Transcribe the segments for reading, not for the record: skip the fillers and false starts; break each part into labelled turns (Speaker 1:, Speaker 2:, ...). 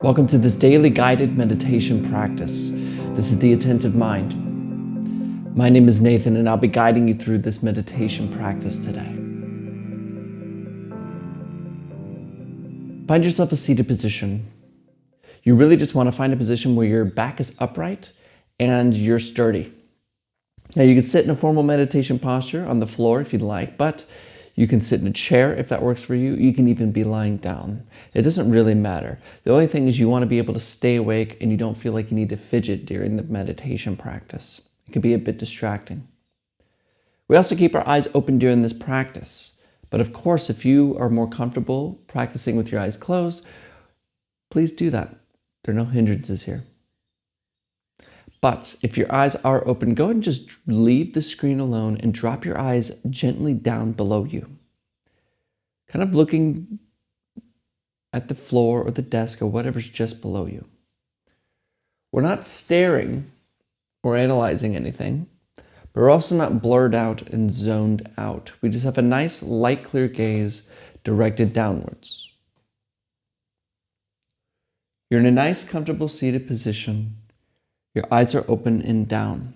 Speaker 1: Welcome to this daily guided meditation practice. This is the Attentive Mind. My name is Nathan, and I'll be guiding you through this meditation practice today. Find yourself a seated position. You really just want to find a position where your back is upright and you're sturdy. Now, you can sit in a formal meditation posture on the floor if you'd like, but you can sit in a chair if that works for you. You can even be lying down. It doesn't really matter. The only thing is you want to be able to stay awake and you don't feel like you need to fidget during the meditation practice. It can be a bit distracting. We also keep our eyes open during this practice. But of course, if you are more comfortable practicing with your eyes closed, please do that. There are no hindrances here. But if your eyes are open, go ahead and just leave the screen alone and drop your eyes gently down below you. Kind of looking at the floor or the desk or whatever's just below you. We're not staring or analyzing anything, but we're also not blurred out and zoned out. We just have a nice, light, clear gaze directed downwards. You're in a nice, comfortable seated position. Your eyes are open and down.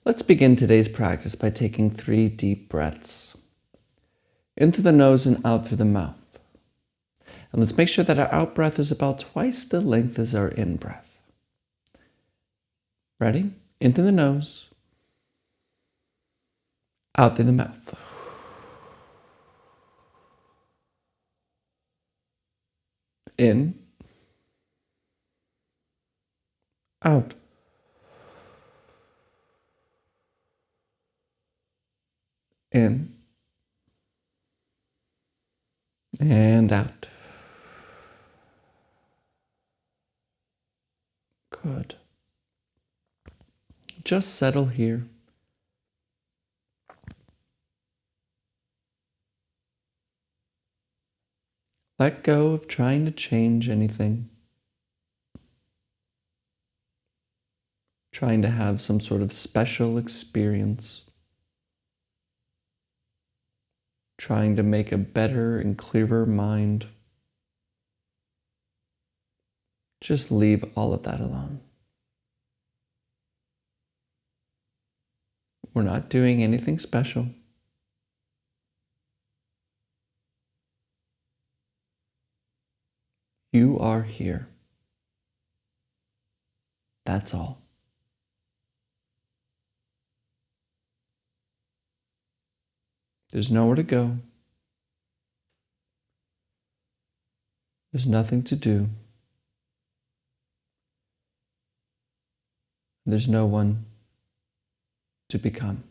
Speaker 1: Let's begin today's practice by taking 3 deep breaths. In through the nose and out through the mouth. And let's make sure that our out breath is about twice the length as our in breath. Ready? In through the nose, out through the mouth. In, out. In, and out. Good. Just settle here. Let go of trying to change anything. Trying to have some sort of special experience. Trying to make a better and clearer mind. Just leave all of that alone. We're not doing anything special. You are here. That's all. There's nowhere to go. There's nothing to do. There's no one to become.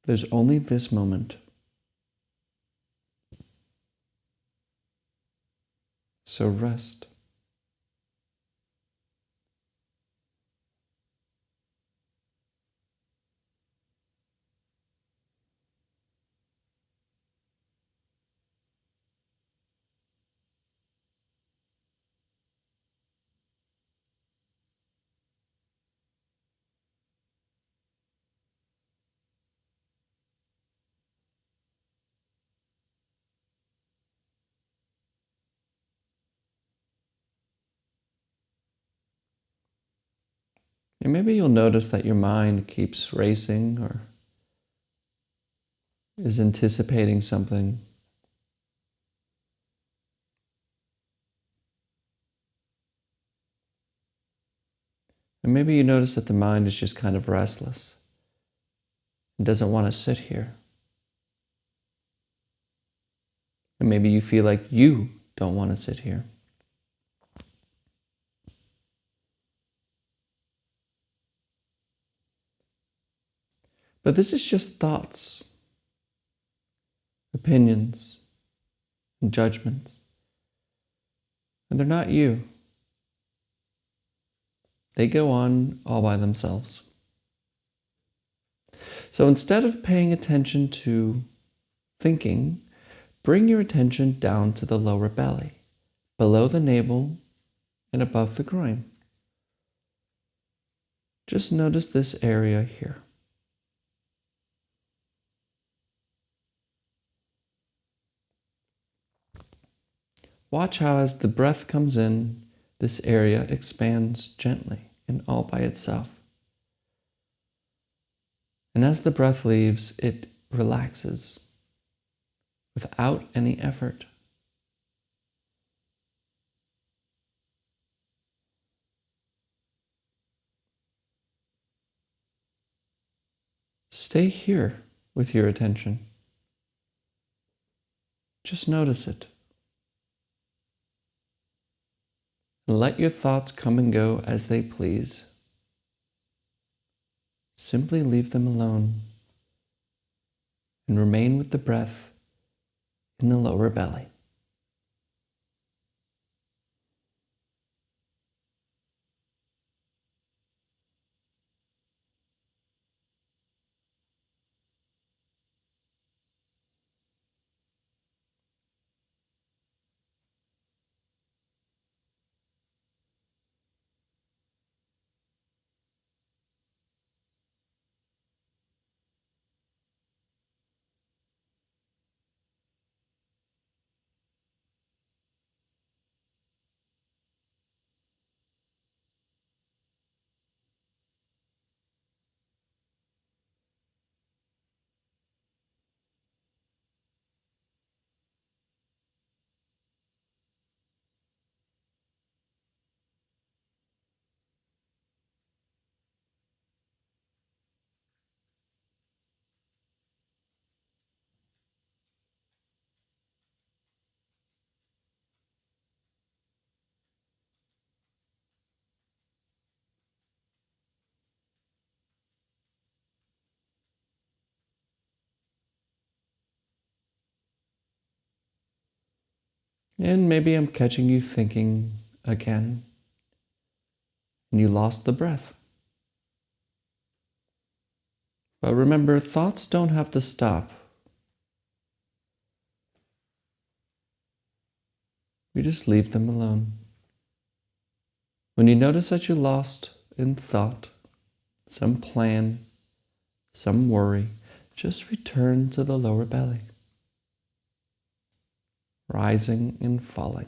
Speaker 1: There's only this moment. So rest. And maybe you'll notice that your mind keeps racing or is anticipating something. And maybe you notice that the mind is just kind of restless and doesn't want to sit here. And maybe you feel like you don't want to sit here. But this is just thoughts, opinions, and judgments. And they're not you. They go on all by themselves. So instead of paying attention to thinking, bring your attention down to the lower belly, below the navel and above the groin. Just notice this area here. Watch how as the breath comes in, this area expands gently and all by itself. And as the breath leaves, it relaxes without any effort. Stay here with your attention. Just notice it. And let your thoughts come and go as they please. Simply leave them alone and remain with the breath in the lower belly. And maybe I'm catching you thinking again, and you lost the breath. But remember, thoughts don't have to stop. You just leave them alone. When you notice that you lost in thought, some plan, some worry, just return to the lower belly, rising and falling.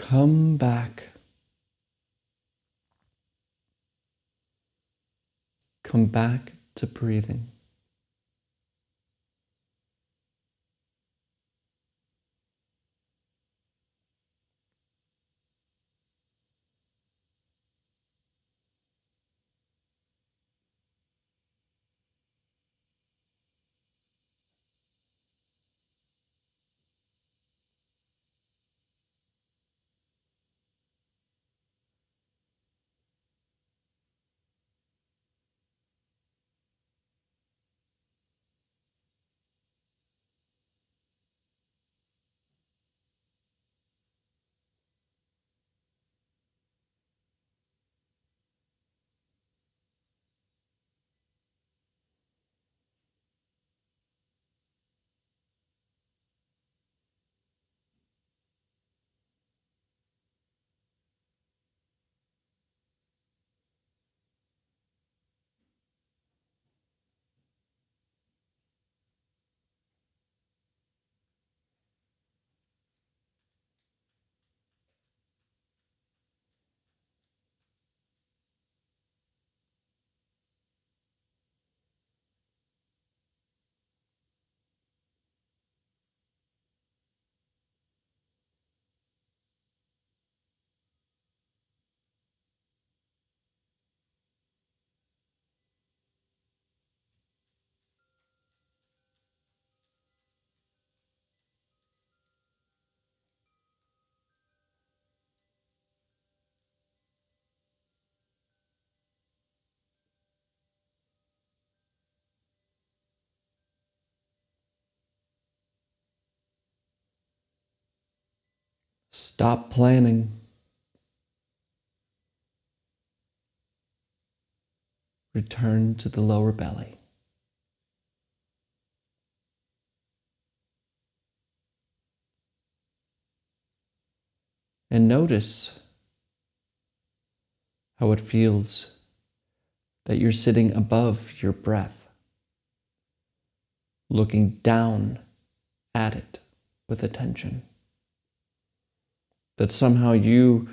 Speaker 1: Come back. Come back to breathing. Stop planning. Return to the lower belly. And notice how it feels that you're sitting above your breath, looking down at it with attention. That somehow you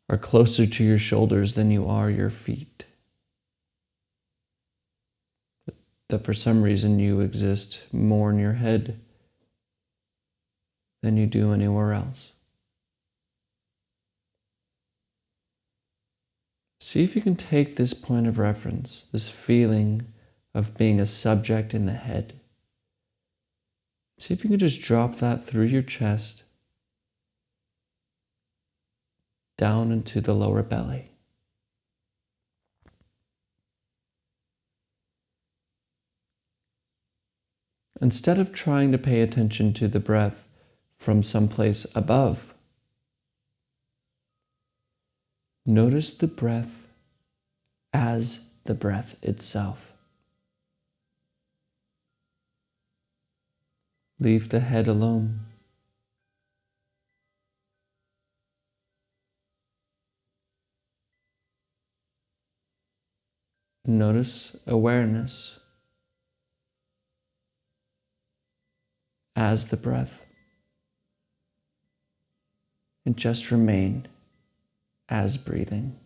Speaker 1: are closer to your shoulders than you are your feet. That for some reason you exist more in your head than you do anywhere else. See if you can take this point of reference, this feeling of being a subject in the head. See if you can just drop that through your chest, down into the lower belly. Instead of trying to pay attention to the breath from someplace above, notice the breath as the breath itself. Leave the head alone. Notice awareness as the breath, and just remain as breathing.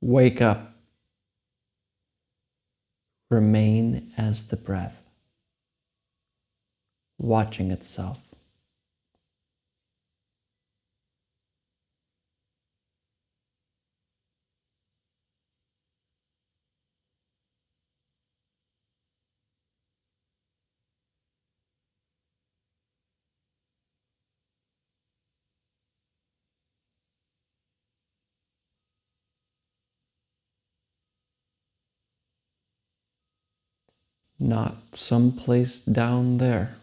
Speaker 1: Wake up. Remain as the breath, watching itself. Not someplace down there,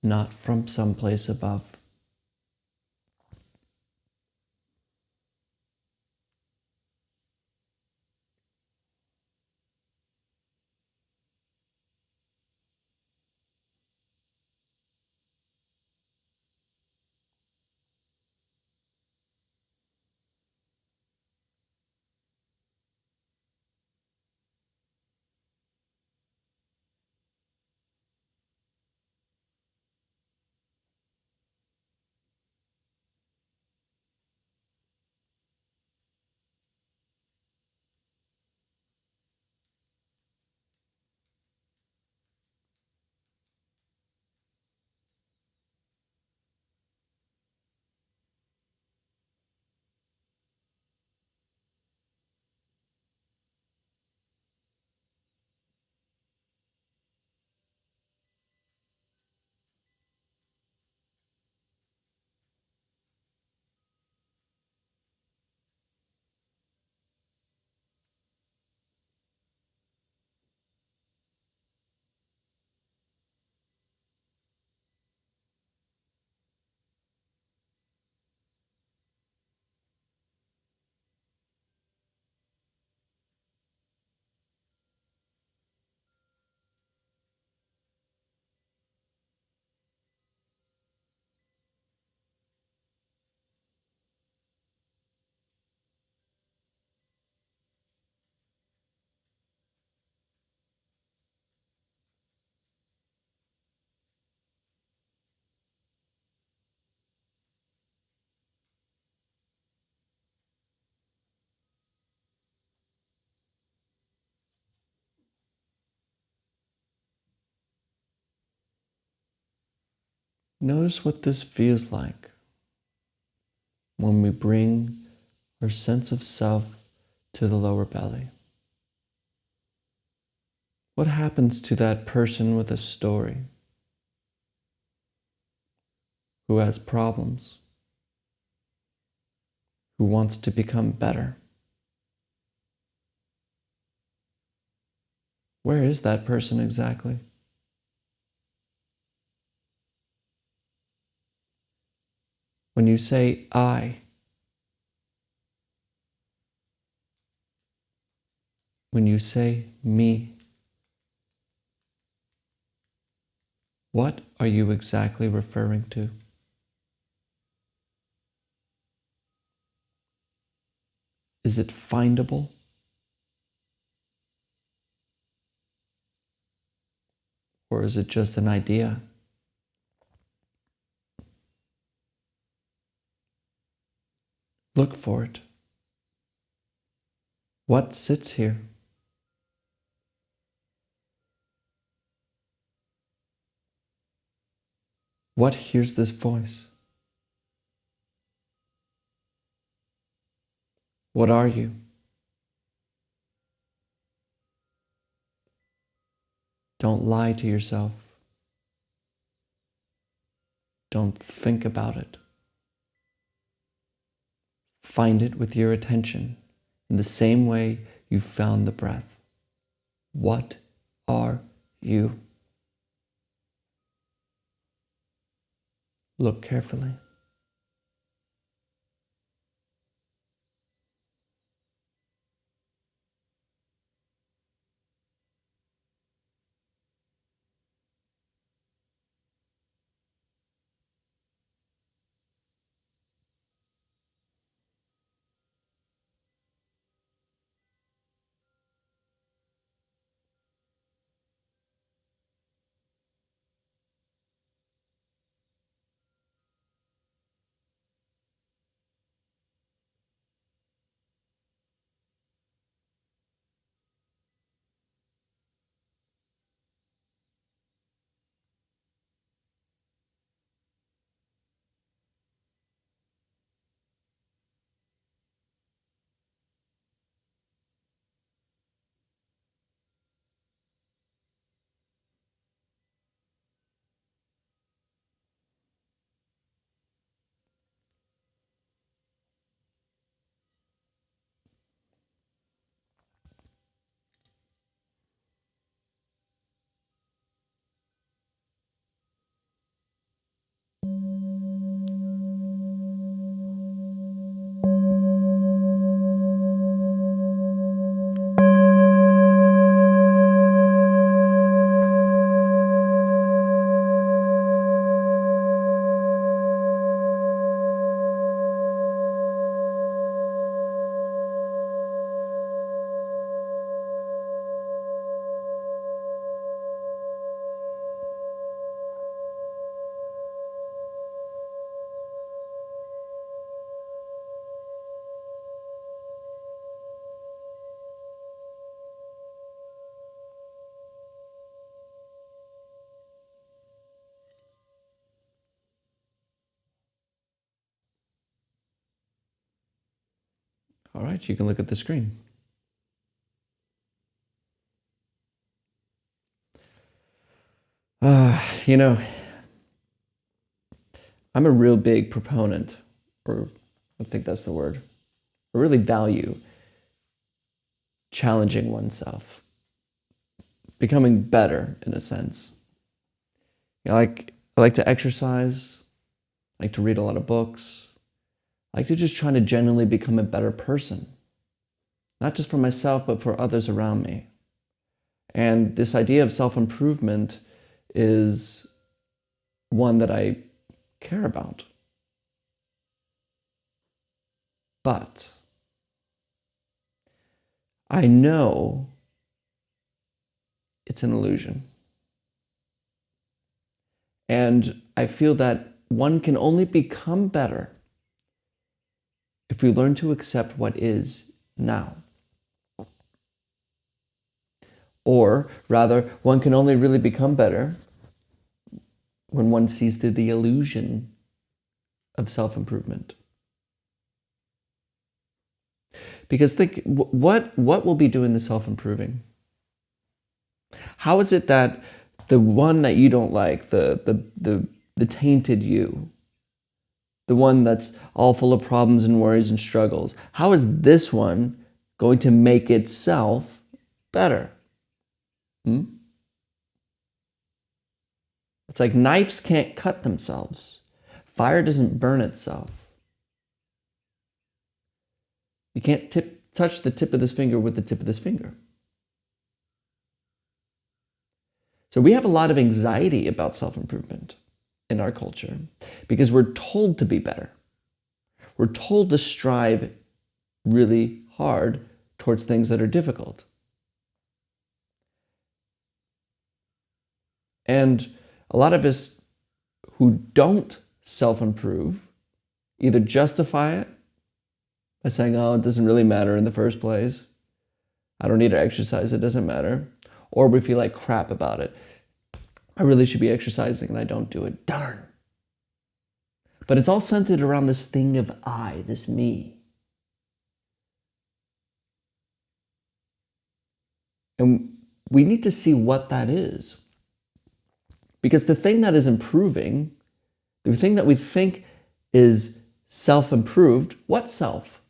Speaker 1: not from someplace above. Notice what this feels like when we bring our sense of self to the lower belly. What happens to that person with a story who has problems, who wants to become better? Where is that person exactly? When you say I, when you say me, what are you exactly referring to? Is it findable? Or is it just an idea? Look for it. What sits here? What hears this voice? What are you? Don't lie to yourself. Don't think about it. Find it with your attention in the same way you found the breath. What are you? Look carefully. All right, you can look at the screen. You know, I'm a real big proponent, or I think that's the word, I really value challenging oneself, becoming better in a sense. You know, I like to exercise, I like to read a lot of books, I like to just try to genuinely become a better person, not just for myself, but for others around me. And this idea of self-improvement is one that I care about. But I know it's an illusion. And I feel that one can only become better if we learn to accept what is now. Or rather, one can only really become better when one sees through the illusion of self-improvement. Because think, what will be doing the self-improving? How is it that the one that you don't like, the tainted you, the one that's all full of problems and worries and struggles, how is this one going to make itself better? It's like knives can't cut themselves. Fire doesn't burn itself. You can't touch the tip of this finger with the tip of this finger. So we have a lot of anxiety about self-improvement in our culture because we're told to be better. We're told to strive really hard towards things that are difficult. And a lot of us who don't self-improve either justify it by saying, oh, it doesn't really matter in the first place. I don't need to exercise, it doesn't matter. Or we feel like crap about it. I really should be exercising and I don't do it. Darn. But it's all centered around this thing of I, this me. And we need to see what that is. Because the thing that is improving, the thing that we think is self-improved, what self?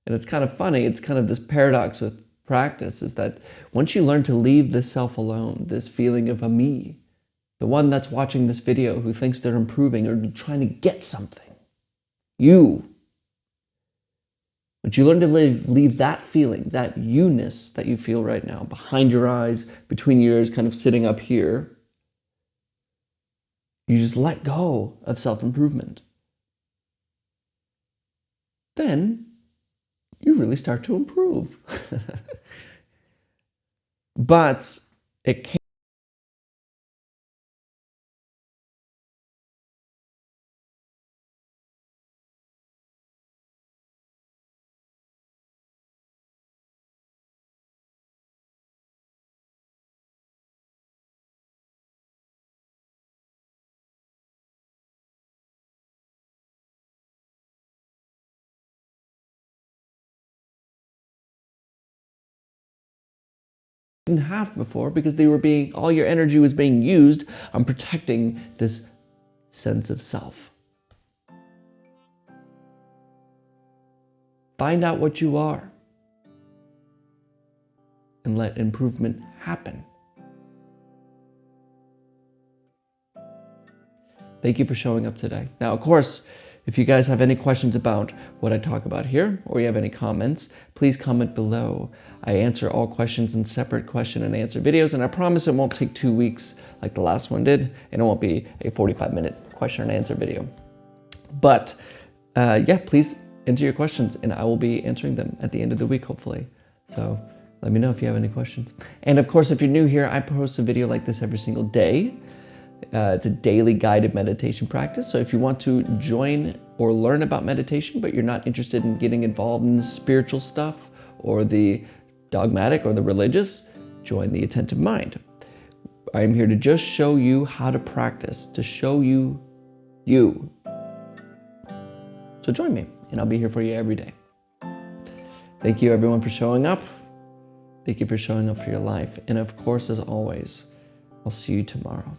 Speaker 1: And it's kind of funny, it's kind of this paradox with practice, is that once you learn to leave the self alone, this feeling of a me, the one that's watching this video who thinks they're improving or trying to get something, you. But you learn to leave that feeling, that you-ness that you feel right now, behind your eyes, between your ears, kind of sitting up here. You just let go of self-improvement. Then you really start to improve. But it can't. Didn't have before because all your energy was being used on protecting this sense of self. Find out what you are and let improvement happen. Thank you for showing up today. Now, of course, if you guys have any questions about what I talk about here, or you have any comments, please comment below. I answer all questions in separate question and answer videos, and I promise it won't take 2 weeks like the last one did, and it won't be a 45-minute question and answer video. But yeah, please enter your questions, and I will be answering them at the end of the week, hopefully. So let me know if you have any questions. And of course, if you're new here, I post a video like this every single day. It's a daily guided meditation practice. So if you want to join or learn about meditation, but you're not interested in getting involved in the spiritual stuff or the dogmatic or the religious, join the Attentive Mind. I'm here to just show you how to practice, to show you you. So join me, and I'll be here for you every day. Thank you, everyone, for showing up. Thank you for showing up for your life. And of course, as always, I'll see you tomorrow.